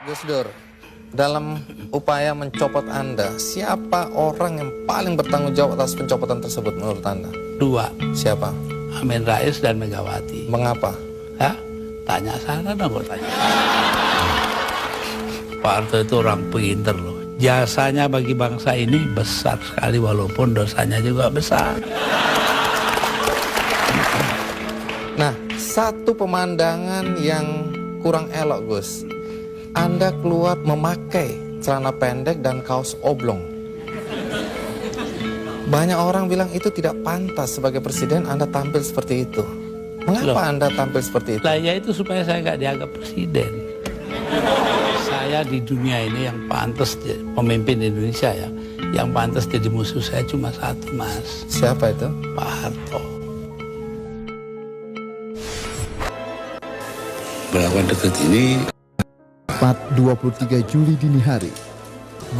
Gus Dur, dalam upaya mencopot Anda, siapa orang yang paling bertanggung jawab atas pencopotan tersebut menurut Anda? Dua. Siapa? Amin Rais dan Megawati. Mengapa? Ya, tanya sana dong, gue tanya. Pak Harto itu orang pinter loh. Jasanya bagi bangsa ini besar sekali walaupun dosanya juga besar. Nah, satu pemandangan yang kurang elok, Gus. Anda keluar memakai celana pendek dan kaos oblong. Banyak orang bilang itu tidak pantas sebagai presiden Anda tampil seperti itu. Mengapa Anda tampil seperti itu? Lah ya itu supaya saya nggak dianggap presiden. Saya di dunia ini yang pantas pemimpin Indonesia ya, yang pantas jadi musuh saya cuma satu, Mas. Siapa itu? Pak Harto. Berlakuan dekat ini 23 Juli dini hari,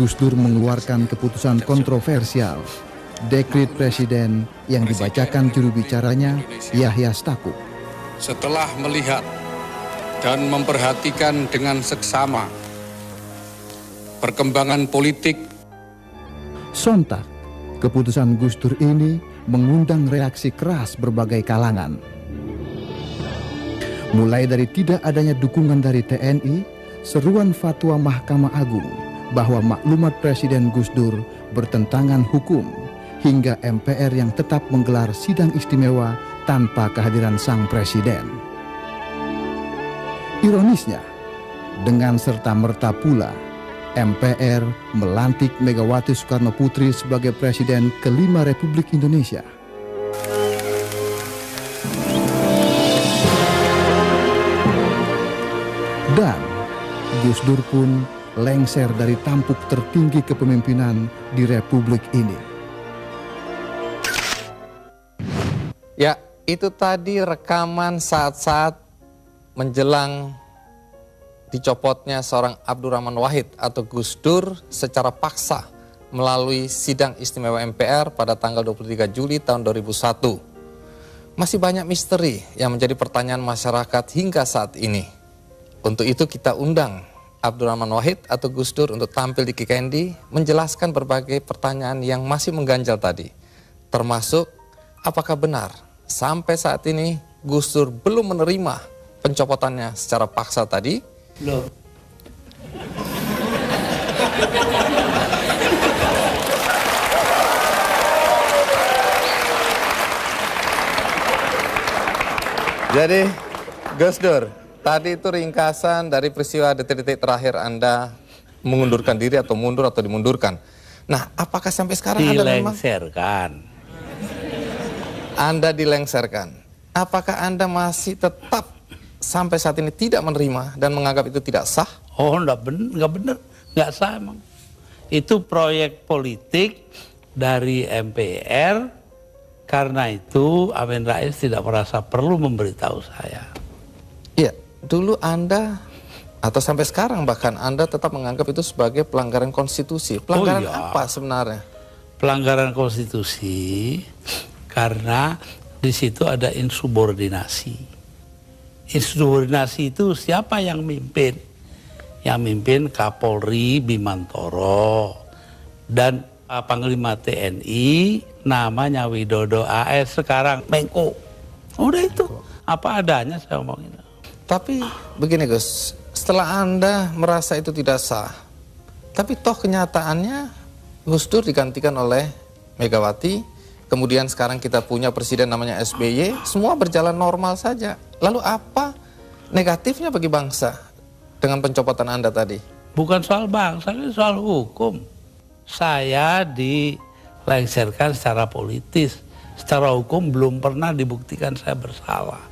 Gus Dur mengeluarkan keputusan kontroversial, dekret presiden yang dibacakan juru bicaranya Yahya Stakuf. setelah melihat dan memperhatikan dengan seksama perkembangan politik. Sontak, keputusan Gus Dur ini mengundang reaksi keras berbagai kalangan. Mulai dari tidak adanya dukungan dari TNI, seruan fatwa Mahkamah Agung bahwa maklumat Presiden Gus Dur bertentangan hukum, hingga MPR yang tetap menggelar sidang istimewa tanpa kehadiran sang presiden. Ironisnya, dengan serta-merta pula, MPR melantik Megawati Soekarno Putri sebagai Presiden kelima Republik Indonesia. Dan Gus Dur pun lengser dari tampuk tertinggi kepemimpinan di Republik ini. Ya, itu tadi rekaman saat-saat menjelang dicopotnya seorang Abdurrahman Wahid atau Gus Dur secara paksa melalui sidang istimewa MPR pada tanggal 23 Juli tahun 2001. Masih banyak misteri yang menjadi pertanyaan masyarakat hingga saat ini. Untuk itu kita undang Abdurrahman Wahid atau Gus Dur untuk tampil di Kikendi menjelaskan berbagai pertanyaan yang masih mengganjal tadi. Termasuk apakah benar sampai saat ini Gus Dur belum menerima pencopotannya secara paksa tadi? Loh. Jadi Gus Dur, tadi itu ringkasan dari peristiwa detik-detik terakhir Anda mengundurkan diri atau mundur atau dimundurkan. Nah, apakah sampai sekarang Anda dilengserkan? Apakah Anda masih tetap sampai saat ini tidak menerima dan menganggap itu tidak sah? Oh, enggak benar, enggak sah emang. Itu proyek politik dari MPR, karena itu Amin Rais tidak merasa perlu memberitahu saya. Iya, dulu Anda atau sampai sekarang bahkan Anda tetap menganggap itu sebagai pelanggaran konstitusi. Pelanggaran apa sebenarnya? Pelanggaran konstitusi karena di situ ada insubordinasi. Insubordinasi itu siapa yang mimpin? Yang mimpin Kapolri Bimantoro dan Panglima TNI namanya Widodo AS, sekarang Menko. Udah itu apa adanya saya ngomongin. Tapi begini Gus, setelah Anda merasa itu tidak sah, tapi toh kenyataannya Gus Dur digantikan oleh Megawati, kemudian sekarang kita punya presiden namanya SBY, semua berjalan normal saja. Lalu apa negatifnya bagi bangsa dengan pencopotan Anda tadi? Bukan soal bangsa, ini soal hukum. Saya dilengserkan secara politis, secara hukum belum pernah dibuktikan saya bersalah.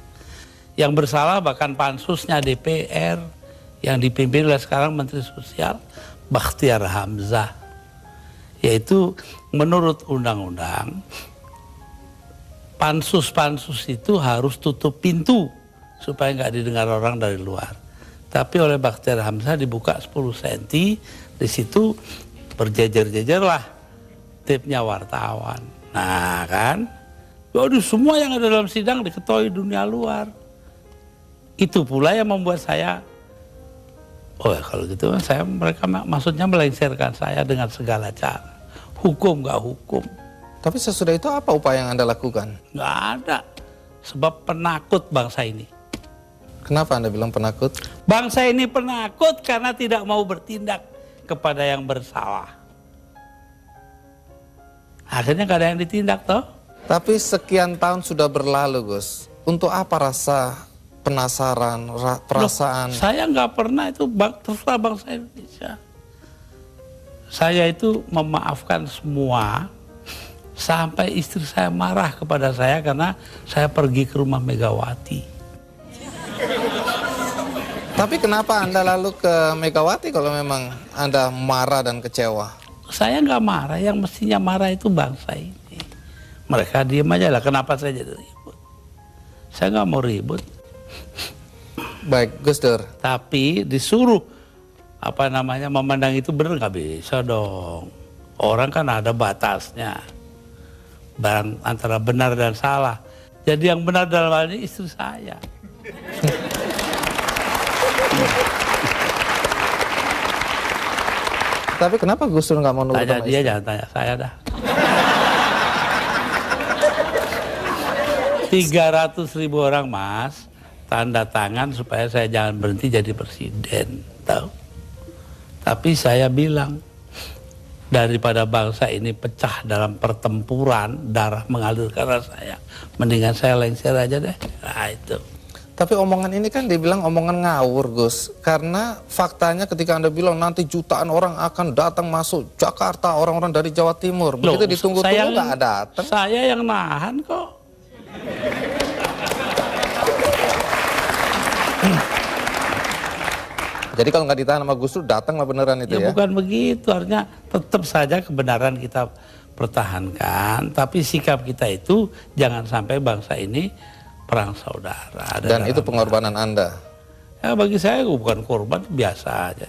Yang bersalah bahkan pansusnya DPR yang dipimpin oleh sekarang Menteri Sosial Bakhtiar Hamzah. Yaitu menurut undang-undang pansus-pansus itu harus tutup pintu supaya nggak didengar orang dari luar. Tapi oleh Bakhtiar Hamzah dibuka 10 cm, di situ berjejer-jejer lah tipnya wartawan. Nah kan, waduh, semua yang ada dalam sidang diketahui dunia luar. Itu pula yang membuat saya Oh ya, kalau gitu mereka maksudnya melengsarkan saya dengan segala cara. Hukum nggak hukum. Tapi sesudah itu apa upaya yang Anda lakukan? Nggak ada. Sebab penakut bangsa ini. Kenapa Anda bilang penakut? Bangsa ini penakut karena tidak mau bertindak kepada yang bersalah. Akhirnya nggak ada yang ditindak toh. Tapi sekian tahun sudah berlalu, Gus. Untuk apa rasa penasaran, perasaan? Loh, saya nggak pernah itu terserah bangsa Indonesia. Saya itu memaafkan semua sampai istri saya marah kepada saya karena saya pergi ke rumah Megawati. Tapi kenapa Anda lalu ke Megawati kalau memang Anda marah dan kecewa? Saya nggak marah, yang mestinya marah itu bangsa ini. Mereka diem aja lah, kenapa saya jadi ribut? Saya nggak mau ribut. Baik, Gus Dur. Tapi disuruh memandang itu benar nggak bisa dong. Orang kan ada batasnya. Barang antara benar dan salah. Jadi yang benar dalam hal ini istri saya. Tapi kenapa Gus Dur nggak mau nurut Tanya sama dia, istri? jangan tanya saya dah. 300.000 orang mas tanda tangan supaya saya jangan berhenti jadi presiden, tahu? Tapi saya bilang, daripada bangsa ini pecah dalam pertempuran, darah mengalir karena saya, mendingan saya lengser aja deh. Nah itu. Tapi omongan ini kan dibilang omongan ngawur, Gus. Karena faktanya ketika Anda bilang nanti jutaan orang akan datang masuk Jakarta, orang-orang dari Jawa Timur. Begitu ditunggu-tunggu nggak datang. Saya yang nahan kok. Jadi kalau nggak ditahan sama Gus Dur, datanglah beneran itu ya? Bukan begitu, artinya tetap saja kebenaran kita pertahankan, tapi sikap kita itu jangan sampai bangsa ini perang saudara. Dan itu pengorbanan Anda? Ya bagi saya bukan korban, biasa aja.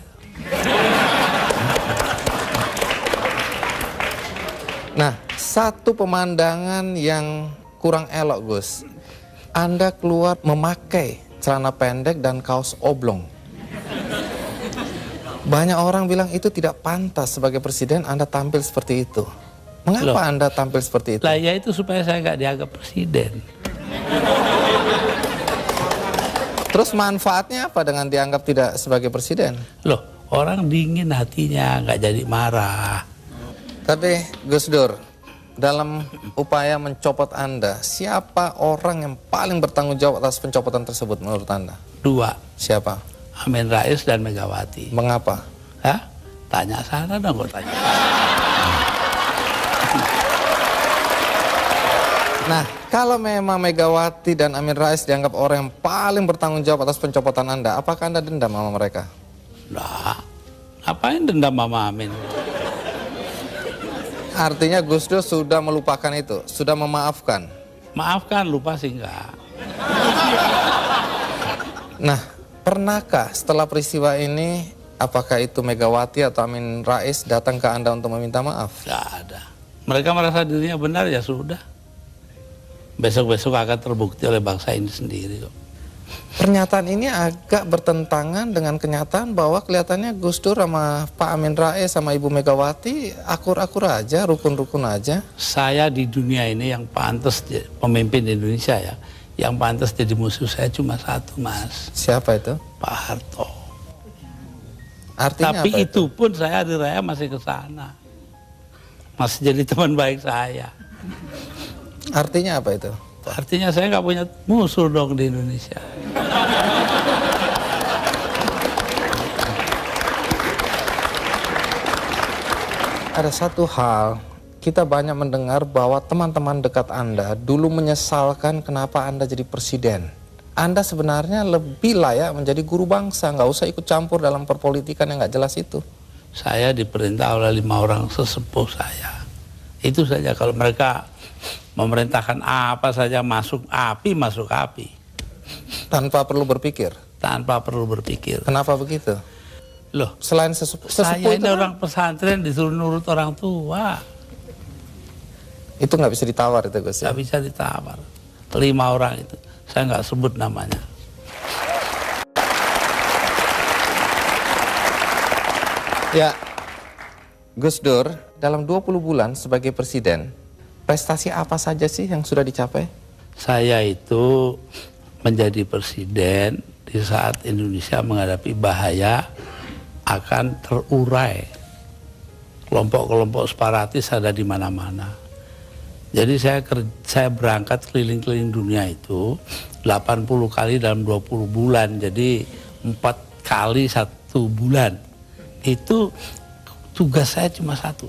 Nah, satu pemandangan yang kurang elok, Gus. Anda keluar memakai celana pendek dan kaos oblong. Banyak orang bilang itu tidak pantas sebagai presiden Anda tampil seperti itu. Mengapa Anda tampil seperti itu? Lah ya itu supaya saya nggak dianggap presiden. Terus manfaatnya apa dengan dianggap tidak sebagai presiden? Loh, orang dingin hatinya, nggak jadi marah. Tapi Gus Dur, dalam upaya mencopot Anda, siapa orang yang paling bertanggung jawab atas pencopotan tersebut menurut Anda? 2. Siapa? Amin Rais dan Megawati. Mengapa? Hah? Tanya sana dong, kok tanya. Nah, kalau memang Megawati dan Amin Rais dianggap orang yang paling bertanggung jawab atas pencopotan Anda, apakah Anda dendam sama mereka? Nah, ngapain dendam sama Amin? Artinya Gus Dur sudah melupakan itu, sudah memaafkan. Maafkan, lupa sih enggak. Nah, pernahkah setelah peristiwa ini, apakah itu Megawati atau Amin Rais datang ke Anda untuk meminta maaf? Enggak ada. Mereka merasa dirinya benar, ya sudah. Besok-besok akan terbukti oleh bangsa ini sendiri kok. Pernyataan ini agak bertentangan dengan kenyataan bahwa kelihatannya Gus Dur sama Pak Amin Rais sama Ibu Megawati akur-akur aja, rukun-rukun aja. Saya di dunia ini yang pantas pemimpin Indonesia ya, yang pantas jadi musuh saya cuma satu, Mas. Siapa itu? Pak Harto. Artinya tapi apa itu pun saya hari raya masih ke sana. Masih jadi teman baik saya. Artinya apa itu? Artinya saya nggak punya musuh dong di Indonesia. Ada satu hal, kita banyak mendengar bahwa teman-teman dekat Anda dulu menyesalkan kenapa Anda jadi presiden. Anda sebenarnya lebih layak menjadi guru bangsa, nggak usah ikut campur dalam perpolitikan yang nggak jelas itu. Saya diperintah oleh 5 orang sesepuh saya. Itu saja, kalau mereka memerintahkan apa saja masuk api, masuk api. Tanpa perlu berpikir. Tanpa perlu berpikir. Kenapa begitu? Loh, Selain sesepuh saya itu ini kan, orang pesantren disuruh nurut orang tua. itu nggak bisa ditawar itu Gus ya? Nggak bisa ditawar. 5 orang itu, saya nggak sebut namanya. Ya, Gus Dur dalam 20 bulan sebagai presiden, prestasi apa saja sih yang sudah dicapai? Saya itu menjadi presiden di saat Indonesia menghadapi bahaya akan terurai. Kelompok-kelompok separatis ada di mana-mana. Jadi saya berangkat keliling-keliling dunia itu 80 kali dalam 20 bulan. Jadi 4 kali 1 bulan. Itu tugas saya cuma satu.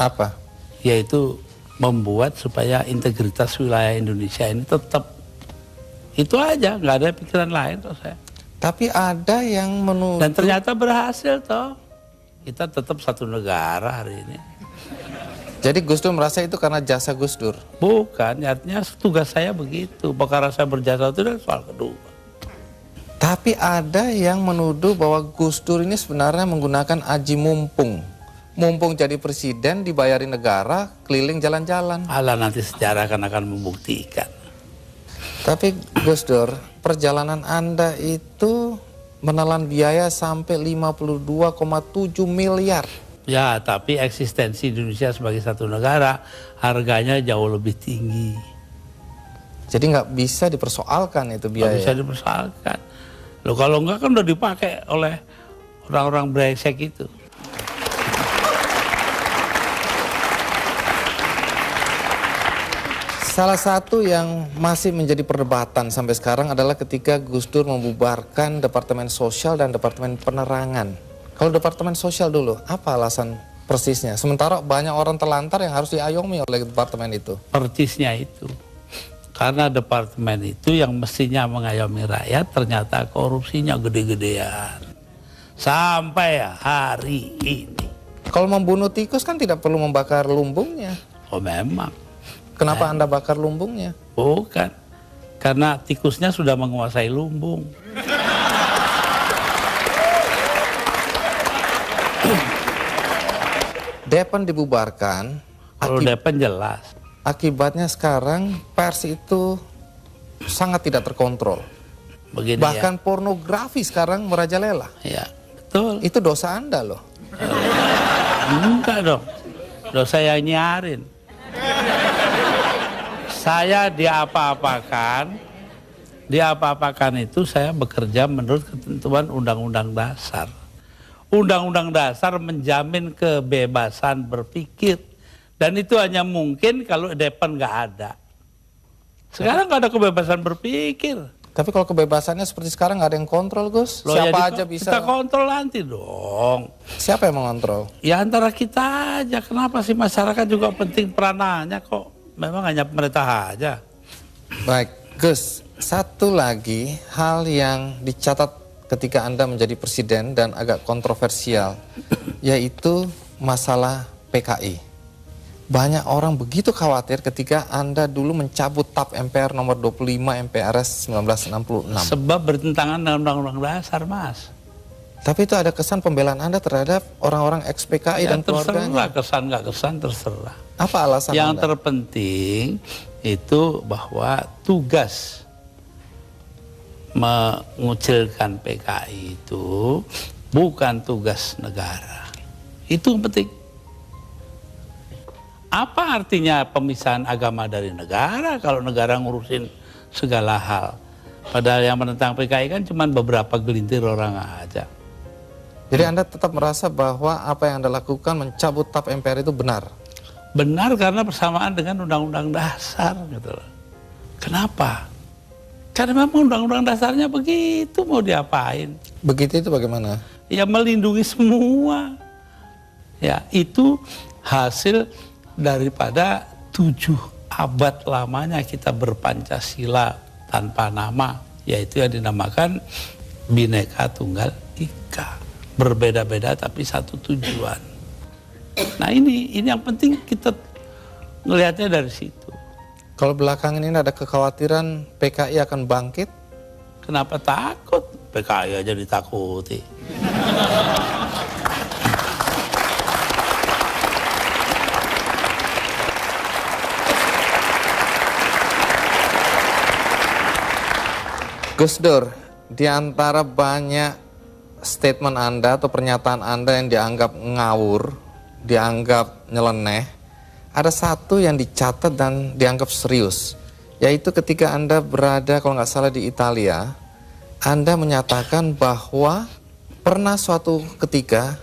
Apa? Yaitu membuat supaya integritas wilayah Indonesia ini tetap. Itu aja, nggak ada pikiran lain toh saya. Tapi ada yang menuduh... Dan ternyata berhasil toh. Kita tetap satu negara hari ini. Jadi Gus Dur merasa itu karena jasa Gus Dur? Bukan, artinya tugas saya begitu. Perkara saya berjasa itu adalah soal kedua. Tapi ada yang menuduh bahwa Gus Dur ini sebenarnya menggunakan aji mumpung. Mumpung jadi presiden, dibayari negara, keliling jalan-jalan. Alah, nanti sejarah akan membuktikan. Tapi Gus Dur, perjalanan Anda itu menelan biaya sampai 52,7 miliar. Ya, tapi eksistensi Indonesia sebagai satu negara harganya jauh lebih tinggi. Jadi nggak bisa dipersoalkan itu biaya. Nggak bisa dipersoalkan. Loh, kalau enggak kan udah dipakai oleh orang-orang brengsek itu. Salah satu yang masih menjadi perdebatan sampai sekarang adalah ketika Gus Dur membubarkan Departemen Sosial dan Departemen Penerangan. Kalau Departemen Sosial dulu, apa alasan persisnya? Sementara banyak orang terlantar yang harus diayomi oleh departemen itu. Persisnya itu. Karena departemen itu yang mestinya mengayomi rakyat, ternyata korupsinya gede-gedean. Sampai hari ini. Kalau membunuh tikus kan tidak perlu membakar lumbungnya. Oh memang. Kenapa Anda bakar lumbungnya? Bukan. Karena tikusnya sudah menguasai lumbung. Depan dibubarkan. Kalau Depan jelas. Akibatnya sekarang pers itu sangat tidak terkontrol. Begini Bahkan pornografi sekarang merajalela. Ya, betul. Itu dosa Anda loh. Enggak dong. Dosa yang nyarin. Saya diapa-apakan itu saya bekerja menurut ketentuan Undang-Undang Dasar. Undang-Undang Dasar menjamin kebebasan berpikir. Dan itu hanya mungkin kalau Depan nggak ada. Sekarang nggak ada kebebasan berpikir. Tapi kalau kebebasannya seperti sekarang nggak ada yang kontrol, Gus. Loh, Siapa ya aja bisa. Kita kontrol nanti dong. Siapa yang mengontrol? Ya antara kita aja. Kenapa sih masyarakat juga penting peranannya kok? Memang hanya pemerintah aja. Baik, Gus. Satu lagi hal yang dicatat ketika Anda menjadi presiden dan agak kontroversial, yaitu masalah PKI. Banyak orang begitu khawatir ketika Anda dulu mencabut TAP MPR nomor 25 MPRS 1966. Sebab bertentangan dengan Undang-Undang Dasar, Mas. Tapi itu ada kesan pembelaan Anda terhadap orang-orang ex-PKI Ya, dan keluarganya. terserah, kesan nggak kesan terserah. Apa alasan Yang Anda? terpenting itu bahwa tugas mengucilkan PKI itu bukan tugas negara. Itu yang penting. Apa artinya pemisahan agama dari negara kalau negara ngurusin segala hal? Padahal yang menentang PKI kan cuma beberapa gelintir orang aja. Jadi Anda tetap merasa bahwa apa yang Anda lakukan mencabut TAP MPR itu benar? Benar karena bersamaan dengan Undang-Undang Dasar gitu loh. Kenapa? Karena memang Undang-Undang Dasarnya begitu, mau diapain? Begitu itu bagaimana? Ya melindungi semua. Ya itu hasil daripada 7 abad lamanya kita berpancasila tanpa nama, yaitu yang dinamakan Bhinneka Tunggal Ika. Berbeda-beda tapi satu tujuan. Nah ini yang penting kita ngelihatnya dari situ. Kalau belakangan ini ada kekhawatiran PKI akan bangkit? Kenapa takut? PKI aja ditakuti. Gus Dur, di antara banyak statement Anda atau pernyataan Anda yang dianggap ngawur, dianggap nyeleneh, ada satu yang dicatat dan dianggap serius, yaitu ketika Anda berada, kalau nggak salah, di Italia. Anda menyatakan bahwa pernah suatu ketika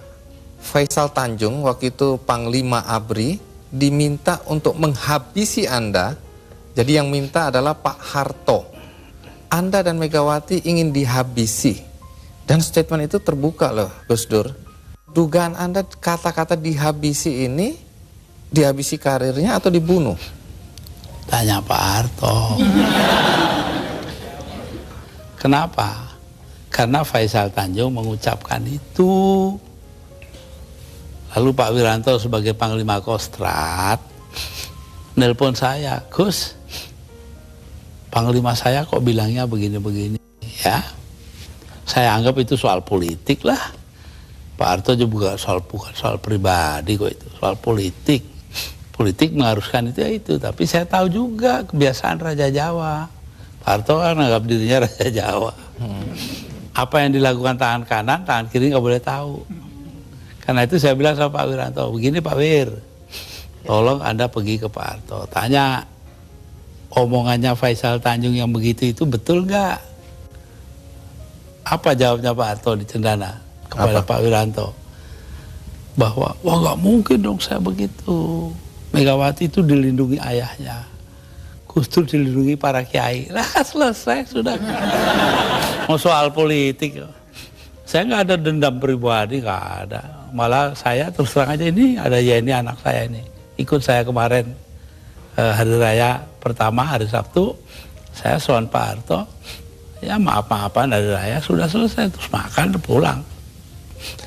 Faisal Tanjung, waktu itu Panglima ABRI, diminta untuk menghabisi Anda. Jadi yang minta adalah Pak Harto. Anda dan Megawati ingin dihabisi. Dan statement itu terbuka loh, Gus Dur. Dugaan Anda kata-kata dihabisi ini, dihabisi karirnya atau dibunuh? Tanya Pak Harto. Kenapa? Karena Faisal Tanjung mengucapkan itu. Lalu Pak Wiranto sebagai Panglima Kostrad nelpon saya, Gus, Panglima saya kok bilangnya begini-begini, ya. Saya anggap itu soal politik lah. Pak Harto juga bukan soal pribadi kok, itu soal politik. Politik mengharuskan itu ya itu, tapi saya tahu juga kebiasaan Raja Jawa. Pak Harto kan anggap dirinya Raja Jawa. Apa yang dilakukan tangan kanan, tangan kiri nggak boleh tahu. Karena itu saya bilang sama Pak Wiranto, begini Pak Wir, tolong Anda pergi ke Pak Harto, tanya omongannya Faisal Tanjung yang begitu itu betul nggak? Apa jawabnya Pak Harto di Cendana kepada Pak Wiranto? Bahwa, wah nggak mungkin dong saya begitu. Megawati itu dilindungi ayahnya, Gus Dur dilindungi para kiai. Lah selesai sudah. Mau soal politik, saya nggak ada dendam pribadi, nggak ada. Malah saya terus terang aja, ini ada Yeni anak saya ini, ikut saya kemarin hari raya pertama hari Sabtu, saya soal Pak Harto, ya maaf-maafan hari raya sudah selesai, terus makan pulang.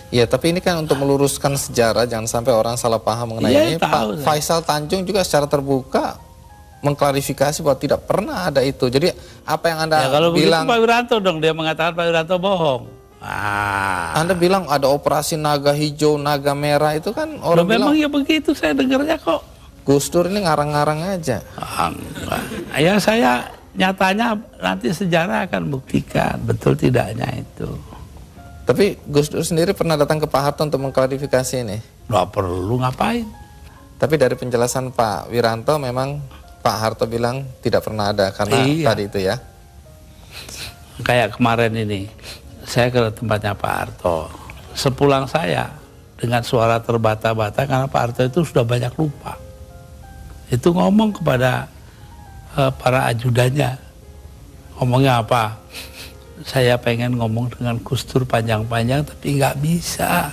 Ya, tapi ini kan untuk meluruskan sejarah, jangan sampai orang salah paham mengenai ini. Pak Faisal Tanjung juga secara terbuka mengklarifikasi bahwa tidak pernah ada itu. Jadi apa yang Anda ya, kalau bilang, Pak Wiranto dong, dia mengatakan Pak Wiranto bohong. Anda bilang ada operasi naga hijau, naga merah, itu kan orang bilang. Memang ya begitu, saya dengarnya kok. Gus Dur ini ngarang-ngarang aja. Ya saya nyatanya nanti sejarah akan buktikan betul tidaknya itu. Tapi Gus Dur sendiri pernah datang ke Pak Harto untuk mengklarifikasi ini? Nggak perlu ngapain. Tapi dari penjelasan Pak Wiranto memang Pak Harto bilang tidak pernah ada karena tadi itu ya. Kayak kemarin ini, saya ke tempatnya Pak Harto. Sepulang saya dengan suara terbata-bata karena Pak Harto itu sudah banyak lupa. Itu ngomong kepada para ajudannya. Ngomongnya apa? Saya pengen ngomong dengan Gus Dur panjang-panjang tapi nggak bisa.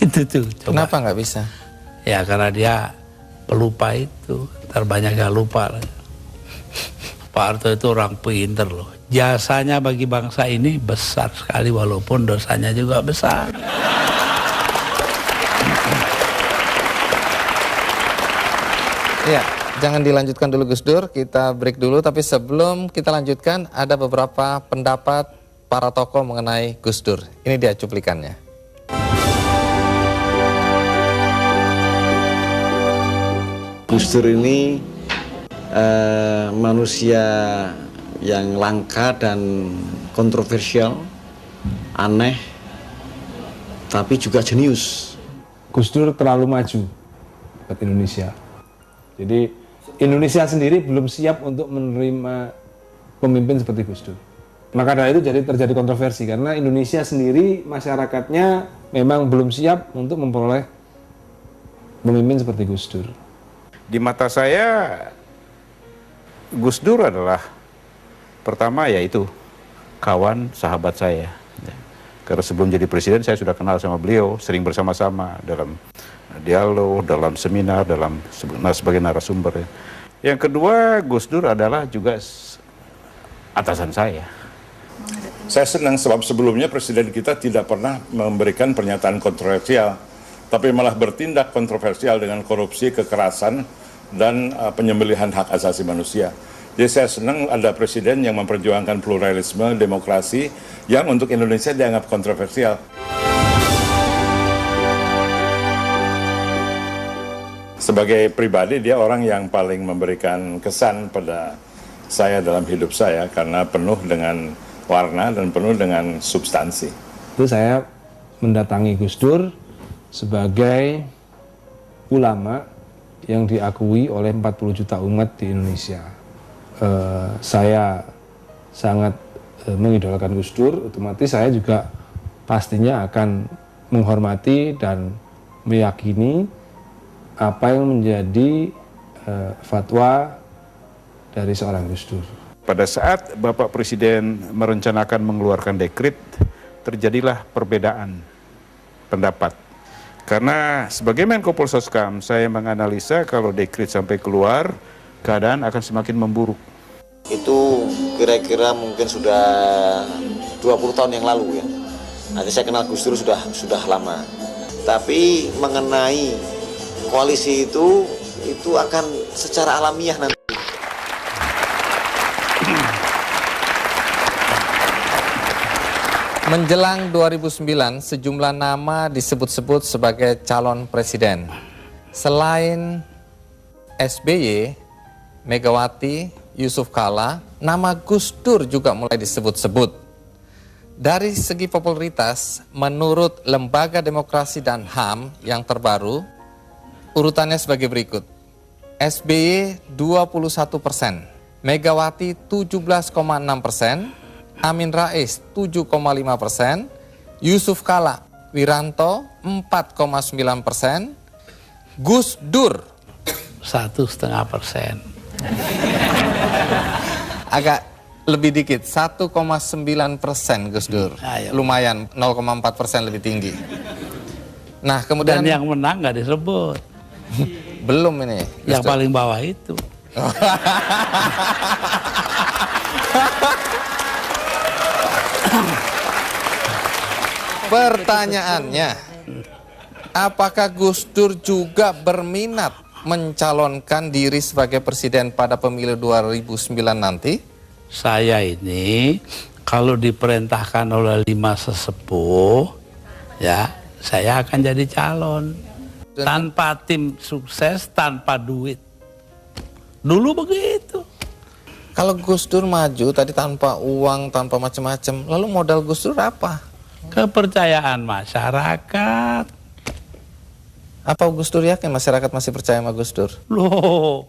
Itu tuh. Coba. Kenapa nggak bisa? Ya karena dia pelupa itu. Terbanyak gak lupa. Pak Harto itu orang pinter loh. Jasanya bagi bangsa ini besar sekali walaupun dosanya juga besar. Ya, jangan dilanjutkan dulu Gus Dur, kita break dulu. Tapi sebelum kita lanjutkan, ada beberapa pendapat para tokoh mengenai Gus Dur. Ini dia cuplikannya. Gus Dur ini manusia yang langka dan kontroversial, aneh, tapi juga jenius. Gus Dur terlalu maju buat Indonesia. Jadi Indonesia sendiri belum siap untuk menerima pemimpin seperti Gus Dur. Maka dari itu terjadi kontroversi karena Indonesia sendiri masyarakatnya memang belum siap untuk memperoleh pemimpin seperti Gus Dur. Di mata saya, Gus Dur adalah pertama yaitu kawan sahabat saya. Karena sebelum jadi presiden saya sudah kenal sama beliau, sering bersama-sama dalam dialog, dalam seminar, sebagai narasumber. Yang kedua, Gus Dur adalah juga atasan saya. Saya senang sebab sebelumnya presiden kita tidak pernah memberikan pernyataan kontroversial, tapi malah bertindak kontroversial dengan korupsi, kekerasan, dan penyembelihan hak asasi manusia. Jadi saya senang ada presiden yang memperjuangkan pluralisme, demokrasi, yang untuk Indonesia dianggap kontroversial. Sebagai pribadi, dia orang yang paling memberikan kesan pada saya dalam hidup saya, karena penuh dengan warna dan penuh dengan substansi. Itu saya mendatangi Gus Dur sebagai ulama yang diakui oleh 40 juta umat di Indonesia. Saya sangat mengidolakan Gus Dur, otomatis saya juga pastinya akan menghormati dan meyakini apa yang menjadi fatwa dari seorang Gus Dur. Pada saat Bapak Presiden merencanakan mengeluarkan dekret, terjadilah perbedaan pendapat. Karena sebagai Menko Polhuskam, saya menganalisa kalau dekret sampai keluar, keadaan akan semakin memburuk. Itu kira-kira mungkin sudah 20 tahun yang lalu ya. Nanti saya kenal Gus Dur sudah lama. Tapi mengenai koalisi itu akan secara alamiah nanti. Menjelang 2009, sejumlah nama disebut-sebut sebagai calon presiden. Selain SBY, Megawati, Yusuf Kala, nama Gus Dur juga mulai disebut-sebut. Dari segi popularitas, menurut Lembaga Demokrasi dan HAM yang terbaru, urutannya sebagai berikut. SBY 21%, Megawati 17,6%, Amin Rais 7,5%, Yusuf Kala Wiranto 4,9%, Gus Dur 1,5%. agak lebih dikit, 1,9% Gus Dur. Lumayan, 0,4% lebih tinggi. Nah, kemudian Dan yang menang nggak disebut. belum ini. Yang paling bawah itu. Pertanyaannya, apakah Gus Dur juga berminat mencalonkan diri sebagai presiden pada pemilu 2009 nanti? Saya ini kalau diperintahkan oleh 5 sesepuh, ya saya akan jadi calon. Tanpa tim sukses, tanpa duit. Dulu begitu. Kalau Gus Dur maju tadi tanpa uang, tanpa macam-macam, lalu modal Gus Dur apa? Kepercayaan masyarakat. Apa Gus Dur yakin masyarakat masih percaya sama Gus Dur? Loh.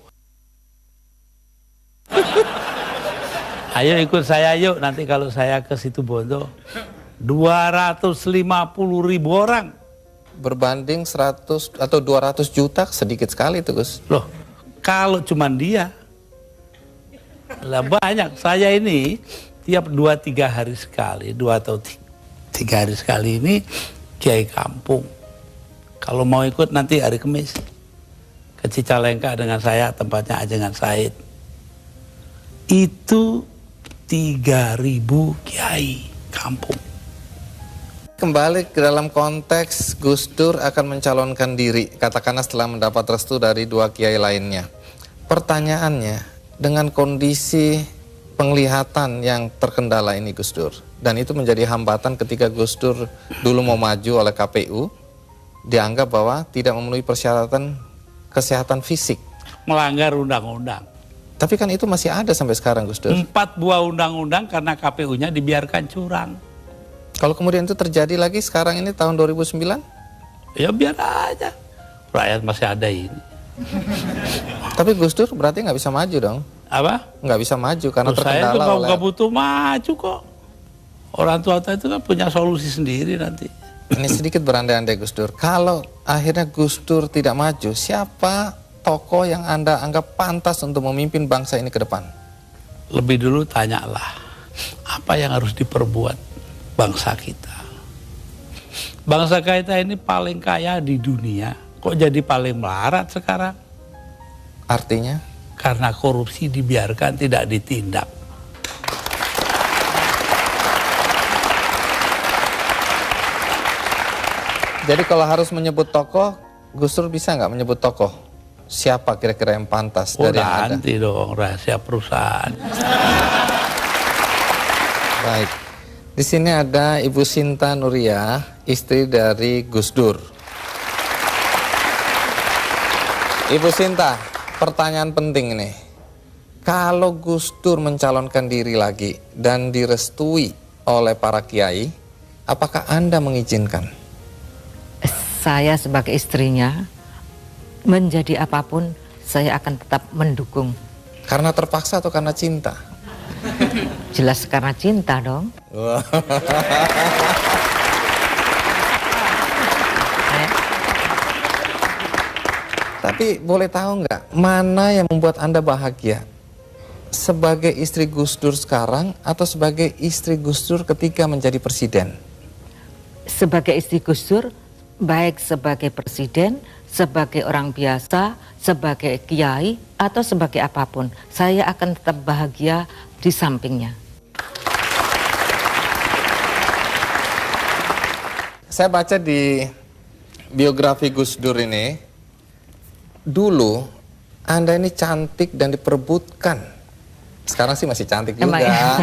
Ayo ikut saya yuk, nanti kalau saya ke Situbondo. 250.000 orang. Berbanding 100 atau 200 juta, sedikit sekali itu Gus. Loh, kalau cuman dia. Lah banyak, saya ini tiap 2-3 hari sekali, 2 atau 3 hari sekali ini kiai kampung. Kalau mau ikut nanti hari Kamis ke Cicalengka dengan saya, tempatnya Ajengan Said. Itu 3.000 kiai kampung. Kembali ke dalam konteks Gus Dur akan mencalonkan diri, katakanlah setelah mendapat restu dari 2 kiai lainnya. Pertanyaannya, dengan kondisi penglihatan yang terkendala ini Gus Dur, dan itu menjadi hambatan ketika Gus Dur dulu mau maju oleh KPU, dianggap bahwa tidak memenuhi persyaratan kesehatan fisik. Melanggar undang-undang. Tapi kan itu masih ada sampai sekarang Gus Dur. 4 buah undang-undang karena KPU-nya dibiarkan curang. Kalau kemudian itu terjadi lagi sekarang ini tahun 2009? Ya biar aja. Rakyat masih ada ini. Tapi Gus Dur berarti nggak bisa maju dong? Apa? Nggak bisa maju karena Terus terkendala saya oleh... nggak butuh maju kok. Orang tua itu kan punya solusi sendiri nanti. Ini sedikit berandai-andai Gus Dur. Kalau akhirnya Gus Dur tidak maju, siapa tokoh yang Anda anggap pantas untuk memimpin bangsa ini ke depan? Lebih dulu tanyalah, apa yang harus diperbuat bangsa kita? Bangsa kita ini paling kaya di dunia, kok jadi paling melarat sekarang? Artinya? Karena korupsi dibiarkan, tidak ditindak. Jadi kalau harus menyebut tokoh, Gus Dur bisa nggak menyebut tokoh? Siapa kira-kira yang pantas dari yang ada? Nanti dong, rahasia perusahaan. Baik. Di sini ada Ibu Sinta Nuria, istri dari Gus Dur. Ibu Sinta, pertanyaan penting nih. Kalau Gus Dur mencalonkan diri lagi dan direstui oleh para kiai, apakah Anda mengizinkan? Saya sebagai istrinya, menjadi apapun saya akan tetap mendukung. Karena terpaksa atau karena cinta? Jelas karena cinta dong. Tapi boleh tahu nggak, mana yang membuat Anda bahagia? Sebagai istri Gus Dur sekarang atau sebagai istri Gus Dur ketika menjadi presiden? Sebagai istri Gus Dur, baik sebagai presiden, sebagai orang biasa, sebagai kiai, atau sebagai apapun, saya akan tetap bahagia di sampingnya. Saya baca di biografi Gus Dur ini, dulu Anda ini cantik dan diperebutkan. Sekarang sih masih cantik juga. Emang ya?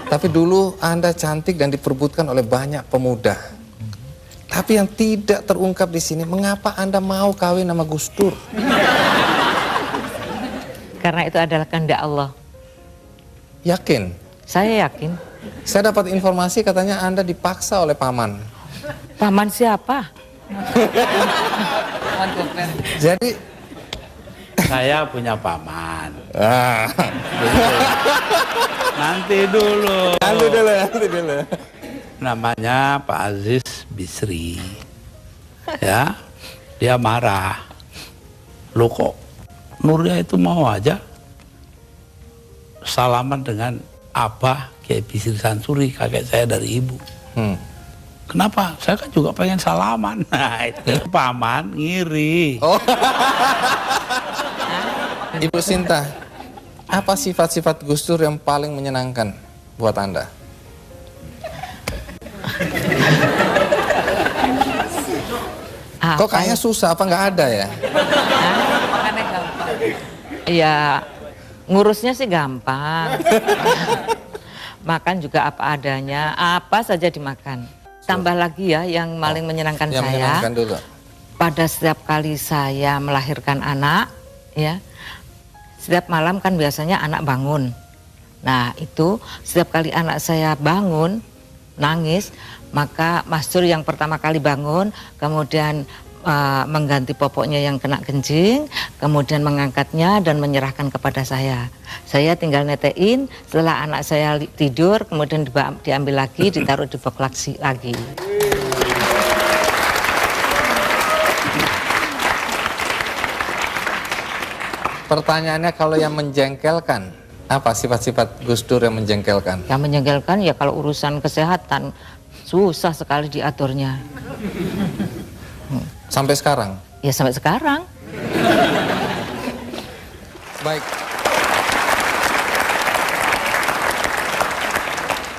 Tapi dulu Anda cantik dan diperebutkan oleh banyak pemuda. Tapi yang tidak terungkap di sini, mengapa Anda mau kawin sama Gus Dur? Karena itu adalah kehendak Allah. Yakin? Saya yakin. Saya dapat informasi katanya Anda dipaksa oleh paman. Paman siapa? Jadi Saya punya paman. ah. Nanti dulu. Nanti dulu. Namanya Pak Aziz Bisri. Ya, dia marah. Loh kok Nurya itu mau aja salaman dengan Abah Kiai Bisri Sansuri, kakek saya dari ibu. Kenapa? Saya kan juga pengen salaman. Nah, itu paman ngiri. Oh. Ibu Sinta, apa sifat-sifat Gus Dur yang paling menyenangkan buat Anda? Kok kayaknya susah, apa nggak ada ya? Ya, ngurusnya sih gampang. Makan juga apa adanya, apa saja dimakan. Tambah lagi ya, yang paling menyenangkan Yang saya. menyenangkan dulu. Pada setiap kali saya melahirkan anak, ya, setiap malam kan biasanya anak bangun. Nah itu setiap kali anak saya bangun nangis, maka Mas Dur yang pertama kali bangun, kemudian mengganti popoknya yang kena kencing, kemudian mengangkatnya dan menyerahkan kepada saya. Saya tinggal netein, setelah anak saya tidur, kemudian diambil lagi, ditaruh di box lagi. Pertanyaannya, kalau yang menjengkelkan, apa sifat-sifat Gus Dur yang menjengkelkan? Yang menjengkelkan ya kalau urusan kesehatan susah sekali diaturnya. Sampai sekarang? Ya sampai sekarang. Baik.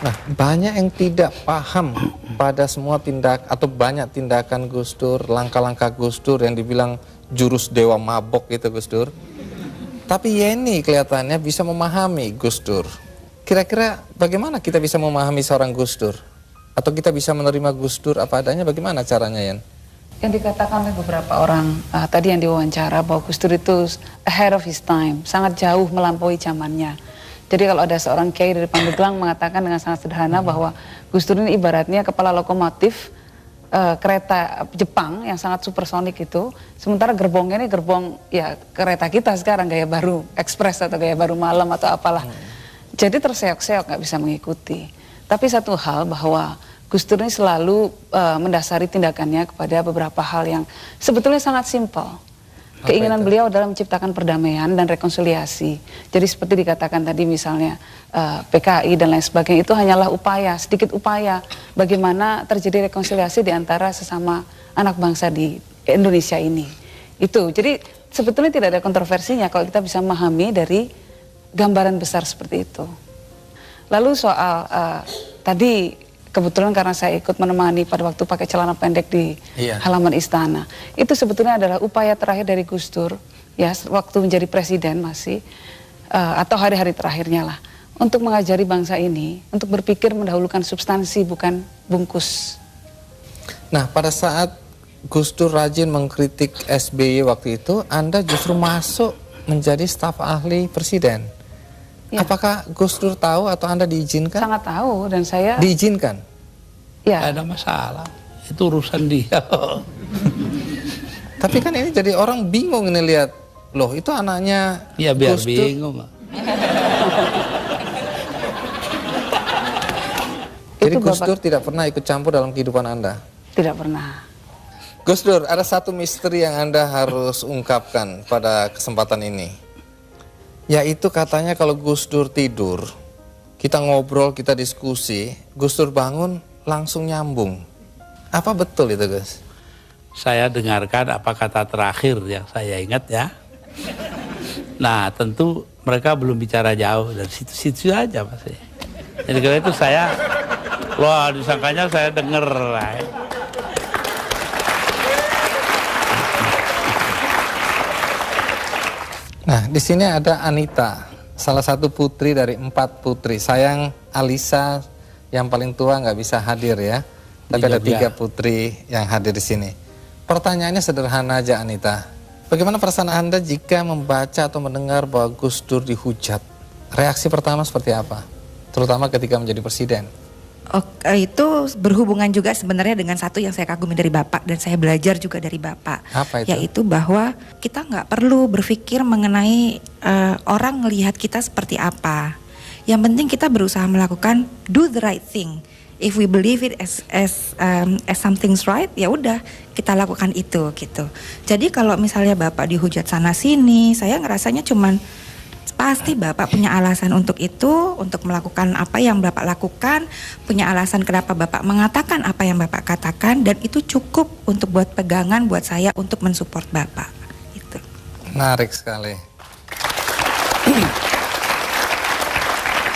Nah, banyak yang tidak paham pada semua tindak atau banyak tindakan Gus Dur, langkah-langkah Gus Dur yang dibilang jurus dewa mabok gitu Gus Dur. Tapi Yeni kelihatannya bisa memahami Gus Dur. Kira-kira bagaimana kita bisa memahami seorang Gus Dur? Atau kita bisa menerima Gus Dur apa adanya, bagaimana caranya, Yen? Yang dikatakan oleh beberapa orang tadi yang diwawancara bahwa Gus Dur itu ahead of his time, sangat jauh melampaui zamannya. Jadi kalau ada seorang kiai dari Pandeglang mengatakan dengan sangat sederhana bahwa Gus Dur ini ibaratnya kepala lokomotif kereta Jepang yang sangat supersonik itu, sementara gerbongnya ini gerbong ya kereta kita sekarang gaya baru ekspres atau gaya baru malam atau apalah. Jadi terseok-seok nggak bisa mengikuti. Tapi satu hal bahwa Gus Dur ini selalu mendasari tindakannya kepada beberapa hal yang sebetulnya sangat simpel. Keinginan beliau adalah menciptakan perdamaian dan rekonsiliasi. Jadi seperti dikatakan tadi misalnya PKI dan lain sebagainya itu hanyalah upaya, sedikit upaya bagaimana terjadi rekonsiliasi di antara sesama anak bangsa di Indonesia ini. Itu, jadi sebetulnya tidak ada kontroversinya kalau kita bisa memahami dari gambaran besar seperti itu. Lalu soal tadi kebetulan karena saya ikut menemani pada waktu pakai celana pendek di halaman istana. Itu sebetulnya adalah upaya terakhir dari Gus Dur, ya waktu menjadi presiden masih, atau hari-hari terakhirnya lah, untuk mengajari bangsa ini, untuk berpikir mendahulukan substansi bukan bungkus. Nah, pada saat Gus Dur rajin mengkritik SBY waktu itu, Anda justru masuk menjadi staf ahli presiden. Ya. Apakah Gus Dur tahu atau Anda diizinkan? Sangat tahu, dan saya... Diizinkan? Ya. Nggak ada masalah. Itu urusan dia. Tapi kan ini jadi orang bingung ini lihat, loh itu anaknya Ya biar Gus Dur. bingung. Jadi Itu Gus Bapak- Dur tidak pernah ikut campur dalam kehidupan Anda? Tidak pernah. Gus Dur, ada satu misteri yang Anda harus ungkapkan pada kesempatan ini. Yaitu katanya kalau Gus Dur tidur, kita ngobrol, kita diskusi, Gus Dur bangun langsung nyambung. Apa betul itu, Gus? Saya dengarkan apa kata terakhir yang saya ingat ya. Nah tentu mereka belum bicara jauh dari situ-situ aja masih. Jadi karena itu saya, wah disangkanya saya denger. Nah, di sini ada Anita, salah satu putri dari 4 putri. Sayang Alisa yang paling tua nggak bisa hadir ya. Tapi ada 3 putri yang hadir di sini. Pertanyaannya sederhana aja Anita. Bagaimana perasaan Anda jika membaca atau mendengar bahwa Gus Dur dihujat? Reaksi pertama seperti apa? Terutama ketika menjadi presiden. Oke, itu berhubungan juga sebenarnya dengan satu yang saya kagumi dari Bapak dan saya belajar juga dari Bapak. Apa itu? Yaitu bahwa kita nggak perlu berpikir mengenai orang melihat kita seperti apa. Yang penting kita berusaha melakukan do the right thing. If we believe it as something's right, ya udah kita lakukan itu gitu. Jadi kalau misalnya Bapak dihujat sana sini, saya ngerasanya cuman pasti Bapak punya alasan untuk itu, untuk melakukan apa yang Bapak lakukan, punya alasan kenapa Bapak mengatakan apa yang Bapak katakan, dan itu cukup untuk buat pegangan buat saya untuk mensupport Bapak. Gitu. Menarik sekali.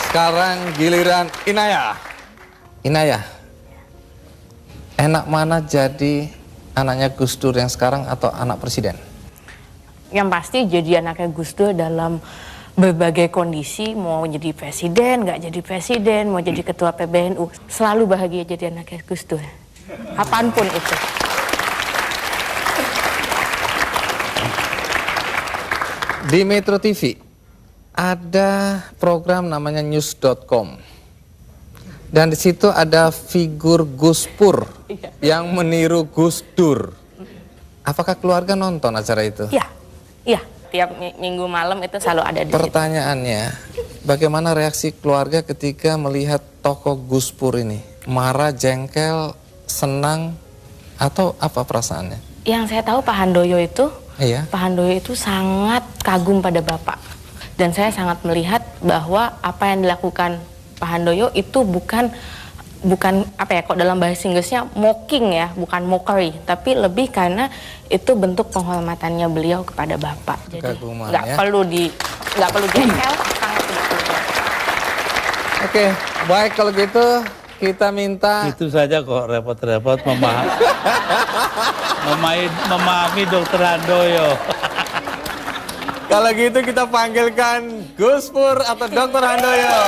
Sekarang giliran Inaya. Inaya, enak mana jadi anaknya Gus Dur yang sekarang atau anak presiden? Yang pasti jadi anaknya Gus Dur dalam berbagai kondisi, mau jadi presiden, nggak jadi presiden, mau jadi ketua PBNU, selalu bahagia jadi anaknya Gus Dur, apapun itu. Di Metro TV ada program namanya news.com. Dan di situ ada figur Gus Pur yang meniru Gus Dur. Apakah keluarga nonton acara itu? Iya. Tiap minggu malam itu selalu ada di situ. Pertanyaannya, bagaimana reaksi keluarga ketika melihat tokoh Gus Pur ini? Marah, jengkel, senang, atau apa perasaannya? Yang saya tahu Pak Handoyo itu, Iya. Pak Handoyo itu sangat kagum pada Bapak. Dan saya sangat melihat bahwa apa yang dilakukan Pak Handoyo itu bukan apa ya, kok dalam bahasa Inggrisnya mocking ya, bukan mockery, tapi lebih karena itu bentuk penghormatannya beliau kepada Bapak. Jadi nggak perlu jengkel, sangat tidak perlu. Oke, baik kalau gitu kita minta. Itu saja kok repot-repot memahami Dokter Handoyo. Kalau gitu kita panggilkan Gus Pur atau Dokter Handoyo.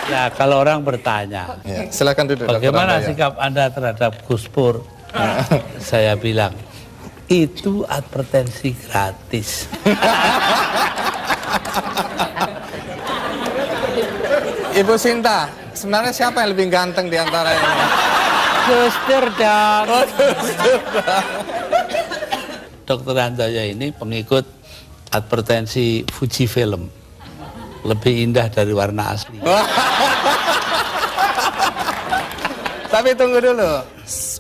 Ya, kalau orang bertanya, Ya, silakan duduk. bagaimana Dr. Handoyo. sikap Anda terhadap Gus Pur? Saya bilang, itu advertensi gratis. Ibu Sinta, sebenarnya siapa yang lebih ganteng di antara ini? Gus Dur dong. Oh, Gus Dur. Dokter Handoyo ini pengikut advertensi Fuji Film. Lebih indah dari warna asli. Tapi tunggu dulu.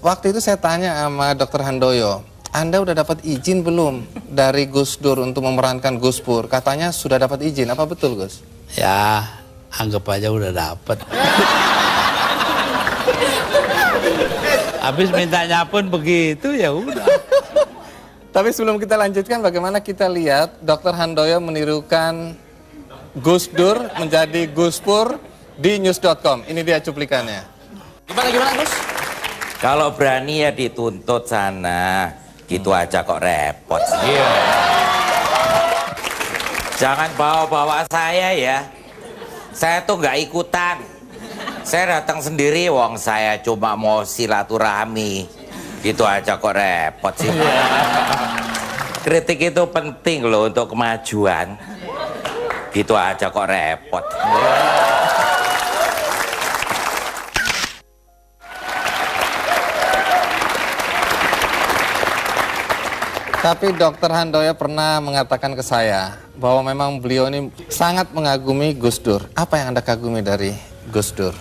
Waktu itu saya tanya sama Dokter Handoyo, Anda udah dapat izin belum dari Gus Dur untuk memerankan Gus Pur? Katanya sudah dapat izin. Apa betul, Gus? Ya, anggap aja udah dapet. Habis mintanya pun begitu, ya udah. Tapi sebelum kita lanjutkan, bagaimana kita lihat Dokter Handoyo menirukan Gus Dur menjadi Gus Pur di news.com. Ini dia cuplikannya. Gimana Gus? Kalau berani ya dituntut sana. Gitu aja kok repot. Iya. Jangan bawa-bawa saya ya. Saya tuh nggak ikutan. Saya datang sendiri, wong saya cuma mau silaturahmi. Gitu aja kok repot sih. Kritik itu penting loh untuk kemajuan. Gitu aja kok repot. Tapi Dr. Handoyo pernah mengatakan ke saya bahwa memang beliau ini sangat mengagumi Gus Dur. Apa yang Anda kagumi dari Gus Dur?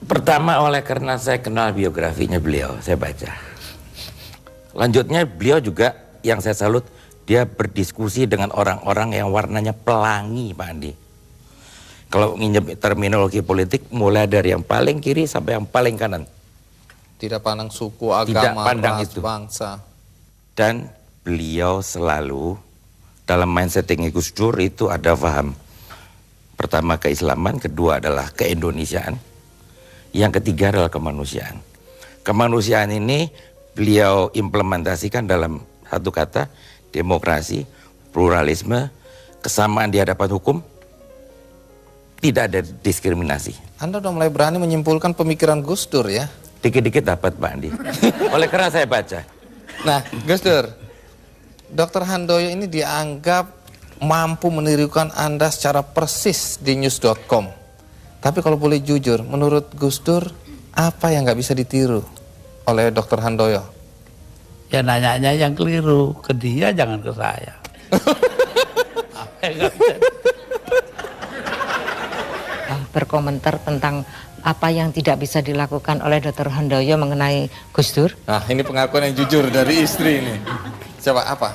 Pertama karena saya kenal biografinya beliau, saya baca. Lanjutnya beliau juga yang saya salut, dia berdiskusi dengan orang-orang yang warnanya pelangi, Pak Andi. Kalau nginjek terminologi politik, mulai dari yang paling kiri sampai yang paling kanan. Tidak pandang suku, agama, ras, bangsa. Dan beliau selalu dalam mindsetting Gus Dur itu ada paham. Pertama keislaman, kedua adalah keindonesiaan, yang ketiga adalah kemanusiaan. Kemanusiaan ini beliau implementasikan dalam satu kata, demokrasi, pluralisme, kesamaan di hadapan hukum, tidak ada diskriminasi. Anda udah mulai berani menyimpulkan pemikiran Gus Dur ya? Dikit-dikit dapat, Pak Andi. Oleh karena saya baca. Nah, Gus Dur, Dr. Handoyo ini dianggap mampu menirukan Anda secara persis di news.com. Tapi kalau boleh jujur, menurut Gus Dur, apa yang nggak bisa ditiru oleh Dr. Handoyo? Ya nanya-nanya yang keliru, ke dia jangan ke saya. Apa yang nggak bisa? Berkomentar tentang apa yang tidak bisa dilakukan oleh Dr. Handoyo mengenai Gus Dur. Nah, ini pengakuan yang jujur dari istri ini. Coba apa?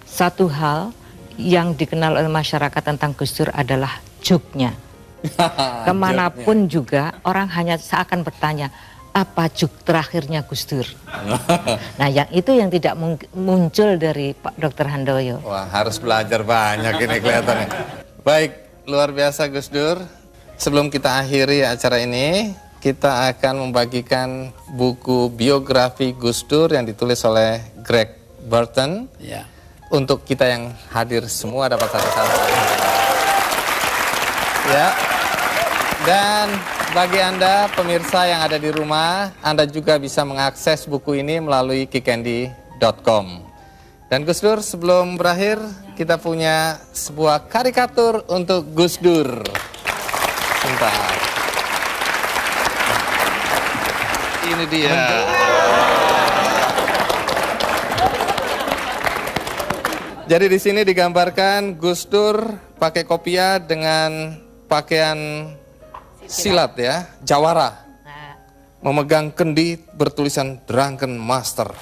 Satu hal yang dikenal oleh masyarakat tentang Gus Dur adalah juk-nya. Kemanapun juga orang hanya seakan bertanya, apa juk terakhirnya Gus Dur? Nah, yang itu yang tidak muncul dari Pak Dr. Handoyo. Wah, harus belajar banyak ini kelihatannya. Baik, luar biasa Gus Dur. Sebelum kita akhiri acara ini, kita akan membagikan buku biografi Gus Dur yang ditulis oleh Greg Burton. Ya. Untuk kita yang hadir semua dapat satu-satu. Ya. Dan bagi Anda pemirsa yang ada di rumah, Anda juga bisa mengakses buku ini melalui kikendi.com. Dan Gus Dur, sebelum berakhir, kita punya sebuah karikatur untuk Gus Dur. Sebentar. Ini dia. Jadi di sini digambarkan Gus Dur pakai kopiah dengan pakaian silat ya, jawara. Memegang kendi bertulisan Drunken Master.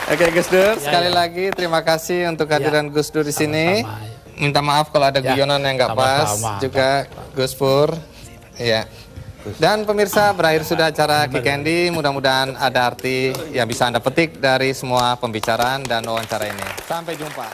Oke Gus Dur, sekali lagi terima kasih untuk kehadiran Gus Dur di sini. Minta maaf kalau ada guyonan yang nggak pas juga Gus Pur. Ya. Dan pemirsa, berakhir sudah acara Kikendi. Mudah-mudahan ada arti yang bisa Anda petik dari semua pembicaraan dan wawancara ini. Sampai jumpa.